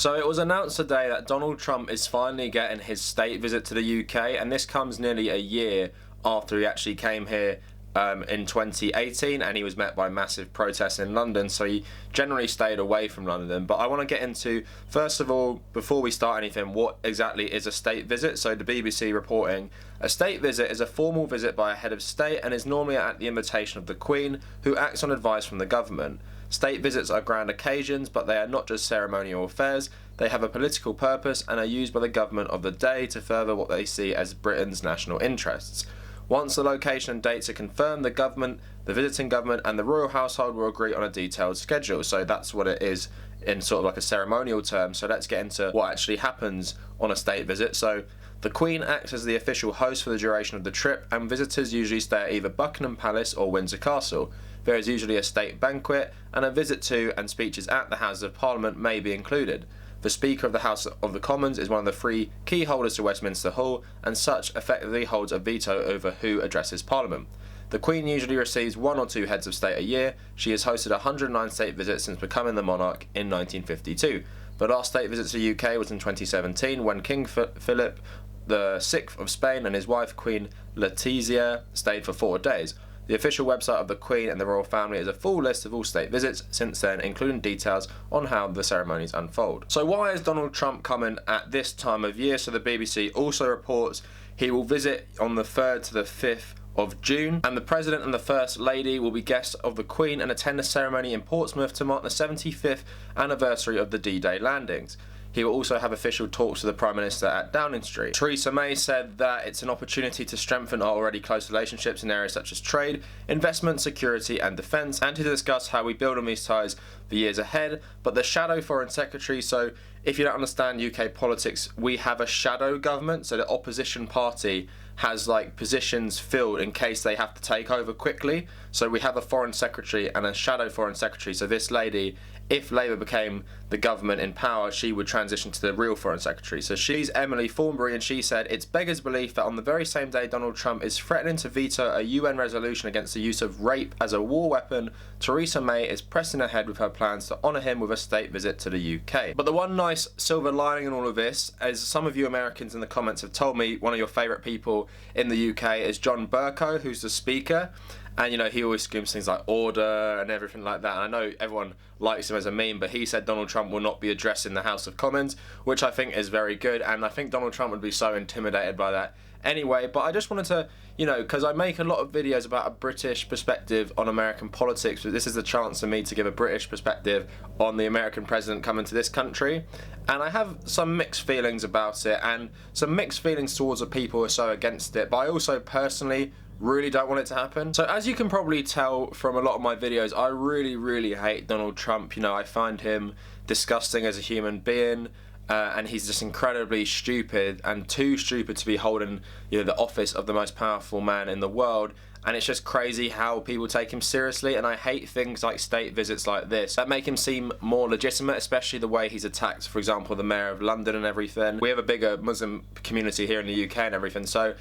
So it was announced today that Donald Trump is finally getting his state visit to the UK, and this comes nearly a year after he actually came here in 2018, and he was met by massive protests in London, so he generally stayed away from London. But I want to get into, first of all, before we start anything, what exactly is a state visit. So the BBC reporting, a state visit is a formal visit by a head of state and is normally at the invitation of the Queen, who acts on advice from the government. State visits are grand occasions, but they are not just ceremonial affairs. They have a political purpose and are used by the government of the day to further what they see as Britain's national interests. Once the location and dates are confirmed, the government, the visiting government, and the royal household will agree on a detailed schedule. So that's what it is in sort of like a ceremonial term. So let's get into what actually happens on a state visit. So the Queen acts as the official host for the duration of the trip, and visitors usually stay at either Buckingham Palace or Windsor Castle. There is usually a state banquet, and a visit to and speeches at the Houses of Parliament may be included. The Speaker of the House of the Commons is one of the three key holders to Westminster Hall, and such effectively holds a veto over who addresses Parliament. The Queen usually receives one or two heads of state a year. She has hosted 109 state visits since becoming the monarch in 1952. The last state visit to the UK was in 2017, when King Philip VI of Spain and his wife Queen Letizia stayed for 4 days. The official website of the Queen and the royal family is a full list of all state visits since then, including details on how the ceremonies unfold. So why is Donald Trump coming at this time of year? So the BBC also reports he will visit on the 3rd to the 5th of June, and the President and the First Lady will be guests of the Queen and attend a ceremony in Portsmouth to mark the 75th anniversary of the D-Day landings. He will also have official talks with the Prime Minister at Downing Street. Theresa May said that it's an opportunity to strengthen our already close relationships in areas such as trade, investment, security and defence, and to discuss how we build on these ties for years ahead. But the shadow foreign secretary, so if you don't understand UK politics, we have a shadow government, so the opposition party has like positions filled in case they have to take over quickly. So we have a foreign secretary and a shadow foreign secretary. So this lady, if Labour became the government in power, she would transition to the real foreign secretary. So she's Emily Thornberry, and she said, "It's beggars belief that on the very same day Donald Trump is threatening to veto a UN resolution against the use of rape as a war weapon, Theresa May is pressing ahead with her plans to honour him with a state visit to the UK." But the one nice silver lining in all of this, as some of you Americans in the comments have told me, one of your favourite people in the UK is John Bercow, who's the Speaker. And, you know, he always screams things like order and everything like that. And I know everyone likes him as a meme, but he said Donald Trump will not be addressing the House of Commons, which I think is very good. And I think Donald Trump would be so intimidated by that anyway. But I just wanted to, you know, because I make a lot of videos about a British perspective on American politics, but this is the chance for me to give a British perspective on the American president coming to this country. And I have some mixed feelings about it, and some mixed feelings towards the people who are so against it. But I also personally really don't want it to happen. So as you can probably tell from a lot of my videos, I really hate Donald Trump. You know, I find him disgusting as a human being, and he's just incredibly stupid, and too stupid to be holding, you know, the office of the most powerful man in the world. And it's just crazy how people take him seriously, and I hate things like state visits like this that make him seem more legitimate, especially the way he's attacked, for example, the Mayor of London and everything. We have a bigger Muslim community here in the UK and everything, so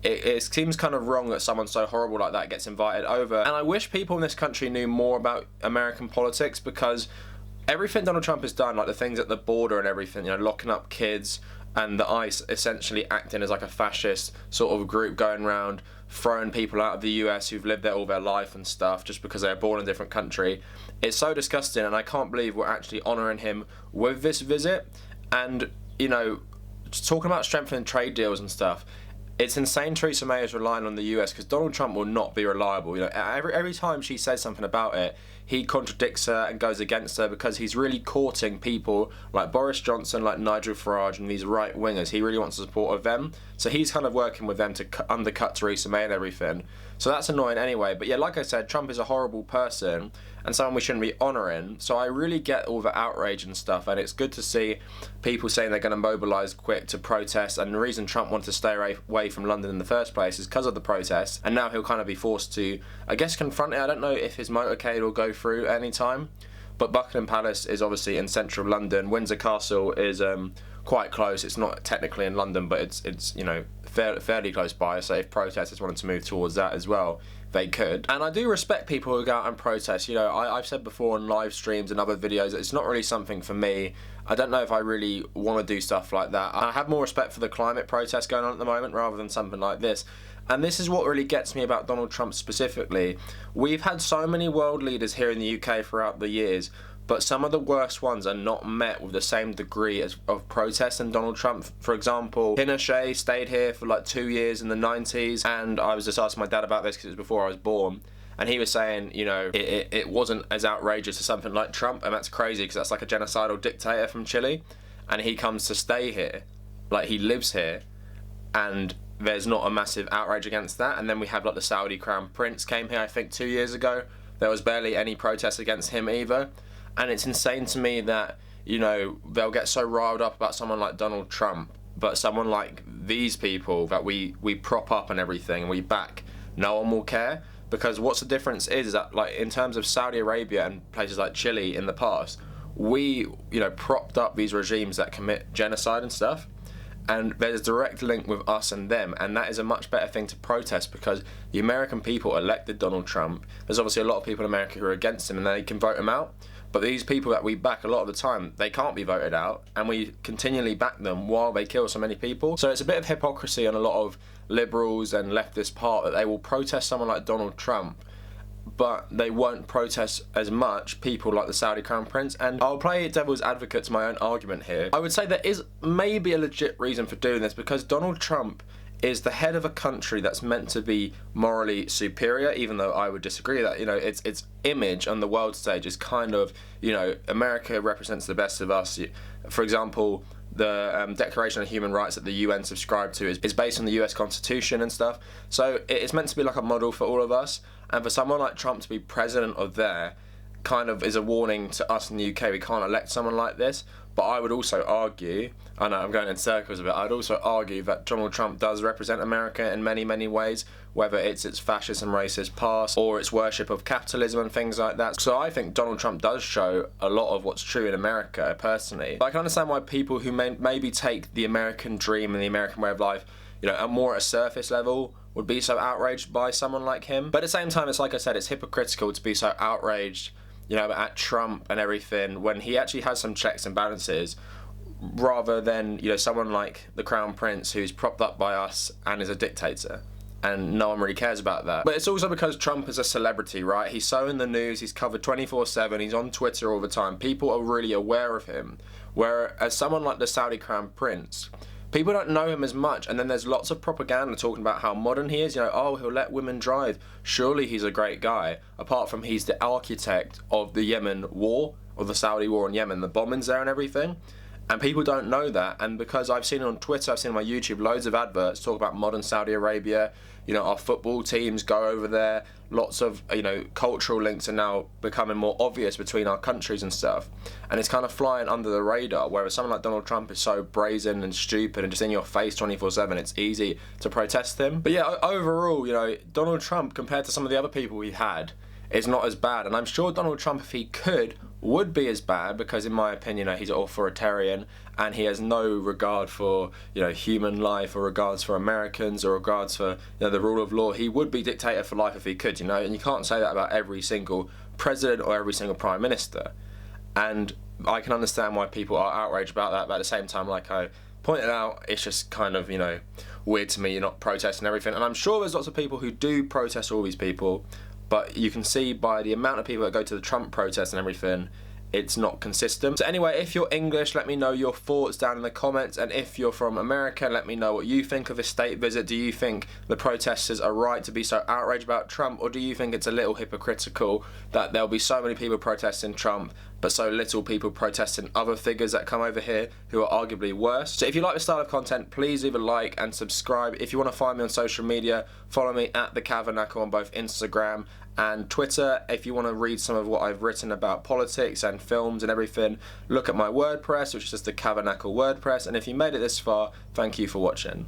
it seems kind of wrong that someone so horrible like that gets invited over. And I wish people in this country knew more about American politics, because everything Donald Trump has done, like the things at the border and everything, you know, locking up kids, and the ICE essentially acting as like a fascist sort of group going around throwing people out of the US who've lived there all their life and stuff just because they're born in a different country. It's so disgusting, and I can't believe we're actually honouring him with this visit. And, you know, talking about strengthening trade deals and stuff, it's insane Theresa May is relying on the US, because Donald Trump will not be reliable. You know, every time she says something about it, he contradicts her and goes against her, because he's really courting people like Boris Johnson, like Nigel Farage, and these right wingers. He really wants the support of them, so he's kind of working with them to undercut Theresa May and everything. So that's annoying anyway. But yeah, like I said, Trump is a horrible person and someone we shouldn't be honouring. So I really get all the outrage and stuff, and it's good to see people saying they're going to mobilise quick to protest. And the reason Trump wanted to stay away from London in the first place is because of the protests, and now he'll kind of be forced to, I guess, confront it. I don't know if his motorcade will go through any time, but Buckingham Palace is obviously in central London. Windsor Castle is quite close. It's not technically in London, but it's you know, fairly close by. So if protesters wanted to move towards that as well, they could. And I do respect people who go out and protest. You know, I've said before on live streams and other videos that it's not really something for me. I don't know if I really want to do stuff like that. I have more respect for the climate protests going on at the moment rather than something like this. And this is what really gets me about Donald Trump specifically. We've had so many world leaders here in the UK throughout the years, but some of the worst ones are not met with the same degree of protest than Donald Trump. For example, Pinochet stayed here for like 2 years in the 90s, and I was just asking my dad about this because it was before I was born, and he was saying, you know, it wasn't as outrageous as something like Trump, and that's crazy because that's like a genocidal dictator from Chile, and he comes to stay here, like he lives here, and there's not a massive outrage against that. And then we have like the Saudi Crown Prince came here, I think 2 years ago. There was barely any protest against him either. And it's insane to me that, you know, they'll get so riled up about someone like Donald Trump, but someone like these people that we prop up and everything and we back, no one will care. Because what's the difference is that, like, in terms of Saudi Arabia and places like Chile in the past, we, you know, propped up these regimes that commit genocide and stuff. And there's a direct link with us and them, and that is a much better thing to protest because the American people elected Donald Trump. There's obviously a lot of people in America who are against him and they can vote him out. But these people that we back a lot of the time, they can't be voted out, and we continually back them while they kill so many people. So it's a bit of hypocrisy on a lot of liberals and leftist part that they will protest someone like Donald Trump, but they won't protest as much people like the Saudi Crown Prince. And I'll play devil's advocate to my own argument here. I would say there is maybe a legit reason for doing this because Donald Trump is the head of a country that's meant to be morally superior, even though I would disagree that, you know, its image on the world stage is kind of, you know, America represents the best of us. For example, the Declaration of Human Rights that the UN subscribed to is based on the US Constitution and stuff. So it's meant to be like a model for all of us. And for someone like Trump to be president of there kind of is a warning to us in the UK. We can't elect someone like this. But I would also argue, I know I'm going in circles a bit, I'd also argue that Donald Trump does represent America in many, many ways, whether it's its fascist and racist past or its worship of capitalism and things like that. So I think Donald Trump does show a lot of what's true in America, personally. But I can understand why people who maybe take the American dream and the American way of life, you know, more at a surface level, would be so outraged by someone like him. But at the same time, it's like I said, it's hypocritical to be so outraged, you know, at Trump and everything when he actually has some checks and balances, rather than, you know, someone like the Crown Prince who's propped up by us and is a dictator. And no one really cares about that. But it's also because Trump is a celebrity, right? He's so in the news, he's covered 24/7, he's on Twitter all the time. People are really aware of him. Whereas someone like the Saudi Crown Prince, people don't know him as much, and then there's lots of propaganda talking about how modern he is. You know, oh, he'll let women drive. Surely he's a great guy. Apart from he's the architect of the Yemen war, or the Saudi war in Yemen, the bombings there and everything. And people don't know that. And because I've seen on Twitter, I've seen on my YouTube, loads of adverts talk about modern Saudi Arabia. You know, our football teams go over there. Lots of, you know, cultural links are now becoming more obvious between our countries and stuff. And it's kind of flying under the radar, whereas someone like Donald Trump is so brazen and stupid and just in your face 24/7, it's easy to protest him. But yeah, overall, you know, Donald Trump, compared to some of the other people we had, is not as bad. And I'm sure Donald Trump, if he could, would be as bad because, in my opinion, he's authoritarian and he has no regard for, you know, human life or regards for Americans or regards for, you know, the rule of law. He would be dictator for life if he could, you know, and you can't say that about every single president or every single prime minister. And I can understand why people are outraged about that, but at the same time, like I pointed out, it's just kind of, you know, weird to me. You're not protesting everything, and I'm sure there's lots of people who do protest all these people. But you can see by the amount of people that go to the Trump protests and everything, it's not consistent. So anyway, if you're English, let me know your thoughts down in the comments. And if you're from America, let me know what you think of this state visit. Do you think the protesters are right to be so outraged about Trump? Or do you think it's a little hypocritical that there'll be so many people protesting Trump, but so little people protesting other figures that come over here who are arguably worse? So if you like this style of content, please leave a like and subscribe. If you want to find me on social media, follow me at The Kavernacle on both Instagram and Twitter. If you want to read some of what I've written about politics and films and everything, look at my WordPress, which is just The Kavernacle WordPress. And if you made it this far, thank you for watching.